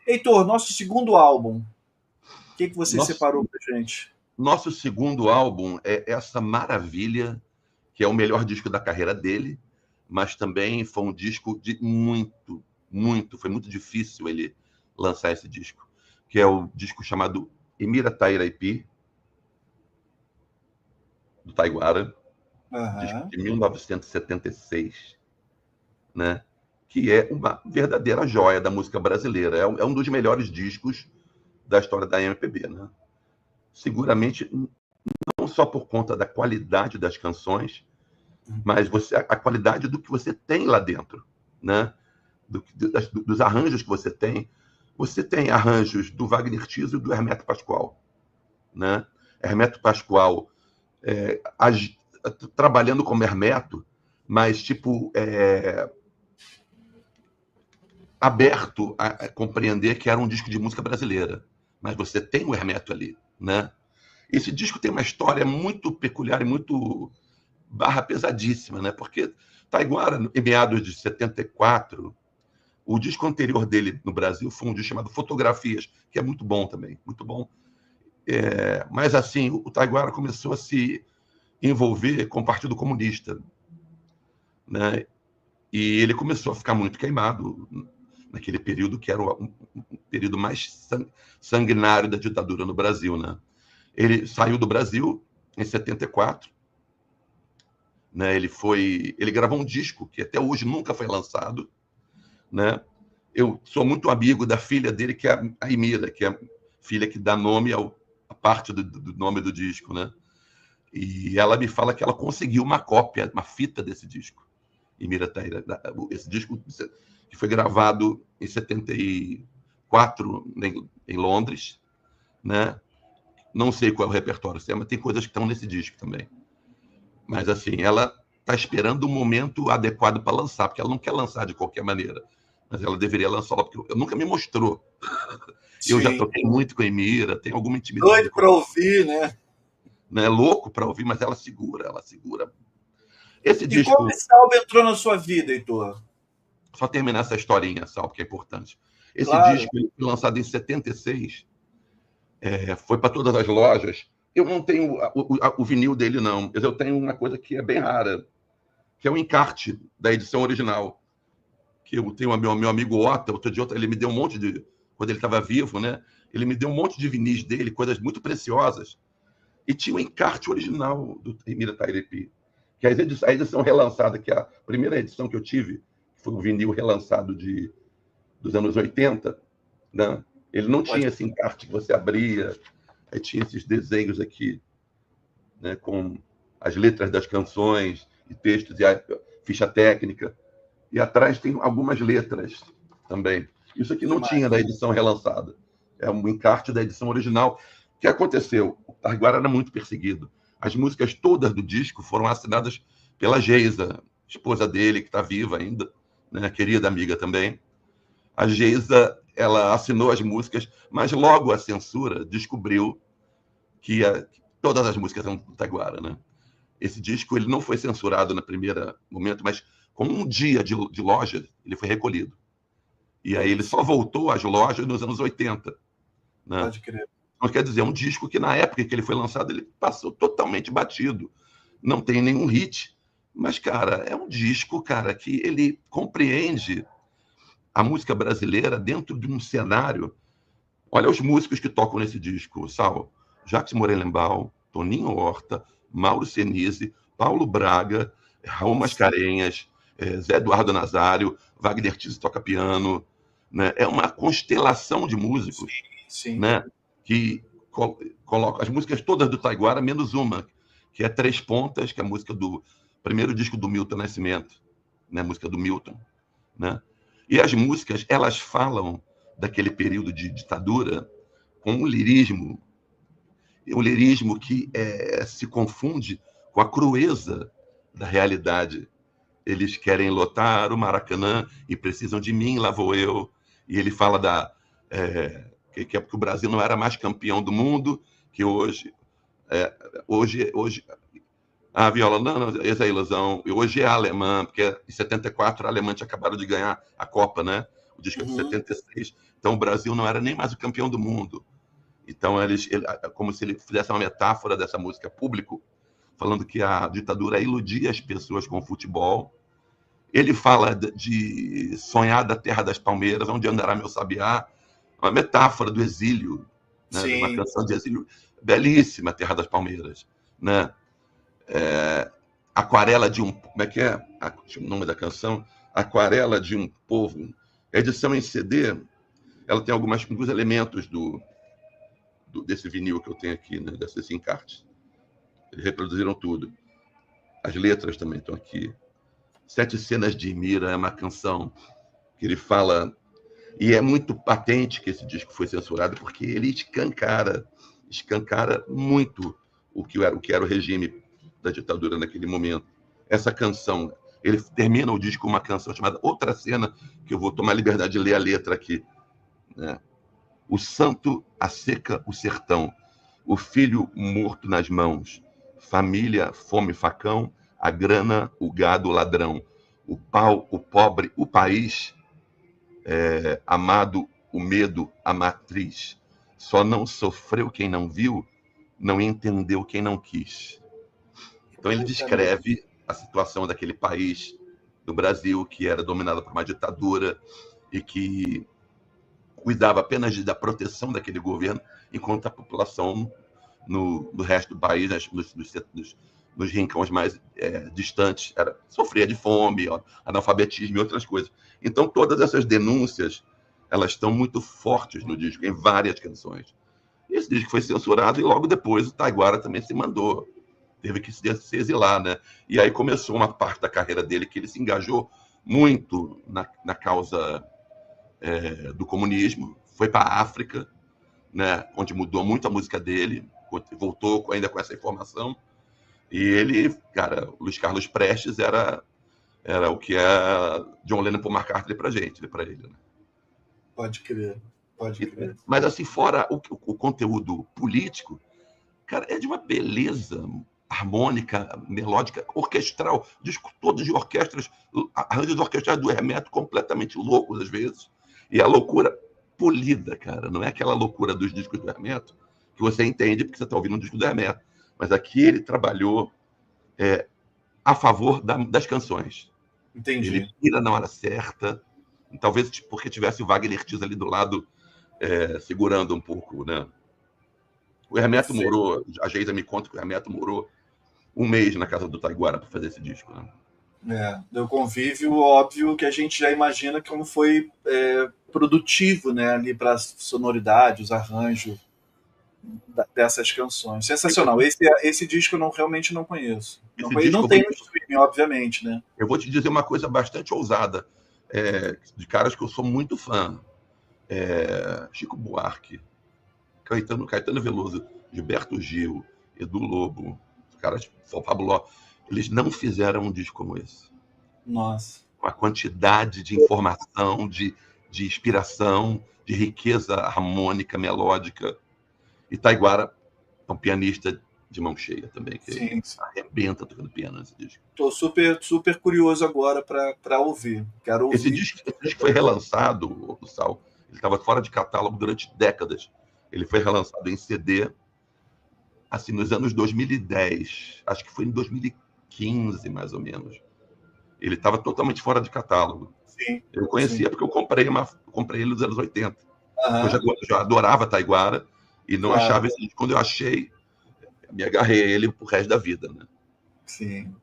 Heitor, nosso segundo álbum, o que você Nosso, separou pra gente? nosso segundo álbum é essa maravilha, que é o melhor disco da carreira dele, mas também foi um disco de foi muito difícil ele lançar esse disco, que é o disco chamado Emira Tairaipi, do Taiguara, disco Aham. de 1976, né? Que é uma verdadeira joia da música brasileira. É um dos melhores discos da história da MPB, né? Seguramente, não só por conta da qualidade das canções, mas a qualidade do que você tem lá dentro, né? Dos arranjos que você tem. Você tem arranjos do Wagner Tiso e do Hermeto Pascoal, né? Hermeto Pascoal trabalhando como Hermeto, mas tipo aberto a compreender que era um disco de música brasileira. Mas você tem o Hermeto ali, né? Esse disco tem uma história muito peculiar e muito barra pesadíssima, né? Porque Taiguara, em meados de 74, o disco anterior dele no Brasil foi um disco chamado Fotografias, que é muito bom também, muito bom. Mas assim, o Taiguara começou a se envolver com o Partido Comunista, né? E ele começou a ficar muito queimado naquele período que era um período mais sanguinário da ditadura no Brasil, né? Ele saiu do Brasil em 74, né? Ele gravou um disco que até hoje nunca foi lançado, né? Eu sou muito amigo da filha dele, que é a Emira, que é a filha que dá nome a parte do nome do disco, né? E ela me fala que ela conseguiu uma cópia, uma fita desse disco. Emira Taira, esse disco que foi gravado em 74 em Londres, né? Não sei qual é o repertório, mas tem coisas que estão nesse disco também. Mas assim, ela está esperando o momento adequado para lançar, porque ela não quer lançar de qualquer maneira. Mas ela deveria lançar, porque ela nunca me mostrou. Eu já Sim. toquei muito com a Emira, tenho alguma intimidade Doido com para ela. ouvir, né? Não é louco para ouvir, mas ela segura, ela segura. Esse E como disco, esse álbum entrou na sua vida, Heitor? só terminar essa historinha, Sal, porque é importante. Esse Claro. disco foi lançado em 76, foi para todas as lojas. Eu não tenho o vinil dele, não, mas eu tenho uma coisa que é bem rara, que é o encarte da edição original. Que eu tenho meu amigo Otto, outro dia ele me deu um monte de. Quando ele estava vivo, né? Ele me deu um monte de vinis dele, coisas muito preciosas. E tinha o encarte original do Emira Tairepi, que a edição relançada, que é a primeira edição que eu tive, foi um vinil relançado dos anos 80, né? Ele não Pode. tinha esse encarte que você abria, aí tinha esses desenhos aqui, né, com as letras das canções e textos e a ficha técnica. E atrás tem algumas letras também. Isso aqui não tinha Demais. da edição relançada. É um encarte da edição original. O que aconteceu? O Taiguara era muito perseguido. As músicas todas do disco foram assinadas pela Geisa, esposa dele, que está viva ainda, né? Querida amiga também. A Geisa, ela assinou as músicas, mas logo a censura descobriu que todas as músicas são do Taiguara, né? Esse disco ele não foi censurado no primeiro momento, mas com um dia de loja, ele foi recolhido. E aí ele só voltou às lojas nos anos 80. Né? Pode crer. Então, quer dizer, é um disco que na época que ele foi lançado, ele passou totalmente batido. Não tem nenhum hit. Mas, cara, é um disco, cara, que ele compreende a música brasileira dentro de um cenário. Olha os músicos que tocam nesse disco, Sal. Jacques Morelenbaum, Toninho Horta, Mauro Senise, Paulo Braga, Raul Nossa. Mascarenhas, Zé Eduardo Nazário, Wagner Tiso toca piano. Né? É uma constelação de Sim, músicos, sim. né? Que colocam as músicas todas do Taiguara, menos uma, que é Três Pontas, que é a música do primeiro disco do Milton Nascimento, né? A música do Milton. Né? E as músicas, elas falam daquele período de ditadura com um lirismo que se confunde com a crueza da realidade. Eles querem lotar o Maracanã e precisam de mim, lá vou eu. E ele fala que o Brasil não era mais campeão do mundo, que hoje a viola, não, essa é a ilusão. E hoje é a alemã, porque em 74 a Alemanha tinha acabado de ganhar a Copa, né? O disco é de Uhum. 76. Então o Brasil não era nem mais o campeão do mundo. Então como se ele fizesse uma metáfora dessa música público, falando que a ditadura iludia as pessoas com o futebol. Ele fala de sonhar da terra das palmeiras, onde andará meu sabiá, uma metáfora do exílio, né? Uma Sim. canção de exílio belíssima, Terra das Palmeiras, né? Aquarela de um... Como é que é? O nome da canção? Aquarela de um povo. A edição em CD, ela tem alguns elementos desse vinil que eu tenho aqui, né? Desses encartes. Eles reproduziram tudo. As letras também estão aqui. Sete Cenas de Mira é uma canção que ele fala... E é muito patente que esse disco foi censurado, porque ele escancara muito o que era o regime da ditadura naquele momento. Essa canção, ele termina o disco com uma canção chamada Outra Cena, que eu vou tomar a liberdade de ler a letra aqui, né? O santo, a seca, o sertão, o filho morto nas mãos, família, fome, facão, a grana, o gado, o ladrão, o pau, o pobre, o país, amado, o medo, a matriz. Só não sofreu quem não viu, não entendeu quem não quis. Então ele descreve a situação daquele país, do Brasil, que era dominado por uma ditadura e que cuidava apenas da proteção daquele governo, enquanto a população no resto do país, nos rincões mais distantes, sofria de fome, analfabetismo e outras coisas. Então todas essas denúncias, elas estão muito fortes no disco, em várias canções. E esse disco foi censurado e logo depois o Taiguara também se mandou, teve que se exilar, né? E aí começou uma parte da carreira dele que ele se engajou muito na causa do comunismo, foi para a África, né, onde mudou muito a música dele, voltou ainda com essa informação. E ele, cara, o Luiz Carlos Prestes era o que é John Lennon por McCartney para ele, né? Pode crer. Mas assim, fora o conteúdo político, cara, é de uma beleza harmônica, melódica, orquestral, disco todo de orquestras, arranjos orquestrais do Hermeto completamente loucos às vezes, e a loucura polida, cara, não é aquela loucura dos discos do Hermeto que você entende porque você está ouvindo um disco do Hermeto, mas aqui ele trabalhou a favor das canções. Entendi. Ele tira na hora certa, talvez porque tivesse o Wagner Tiso ali do lado segurando um pouco, né? O Hermeto morou, a Geisa me conta que o Hermeto morou um mês na casa do Taiguara para fazer esse disco, né? Do convívio, óbvio que a gente já imagina como foi produtivo, né, ali para a sonoridade, os arranjos dessas canções. Sensacional. Esse disco eu realmente não conheço. Não tem no streaming, obviamente, né? Eu vou te dizer uma coisa bastante ousada, de caras que eu sou muito fã. Chico Buarque, Caetano Veloso, Gilberto Gil, Edu Lobo, os caras fabulosos. Eles não fizeram um disco como esse. Nossa. Com a quantidade de informação, de inspiração, de riqueza harmônica, melódica. E Taiguara é um pianista de mão cheia também, que sim. Arrebenta tocando piano nesse disco. Estou super, super curioso agora para ouvir. Quero ouvir. Esse disco foi relançado, Sal. Ele estava fora de catálogo durante décadas. Ele foi relançado em CD assim, nos anos 2010. Acho que foi em 2015, mais ou menos. Ele estava totalmente fora de catálogo. Sim, eu conhecia porque eu comprei ele nos anos 80. Uhum. Eu já adorava Taiguara e não achava esse disco. Quando eu achei, me agarrei a ele pro resto da vida, né? Sim.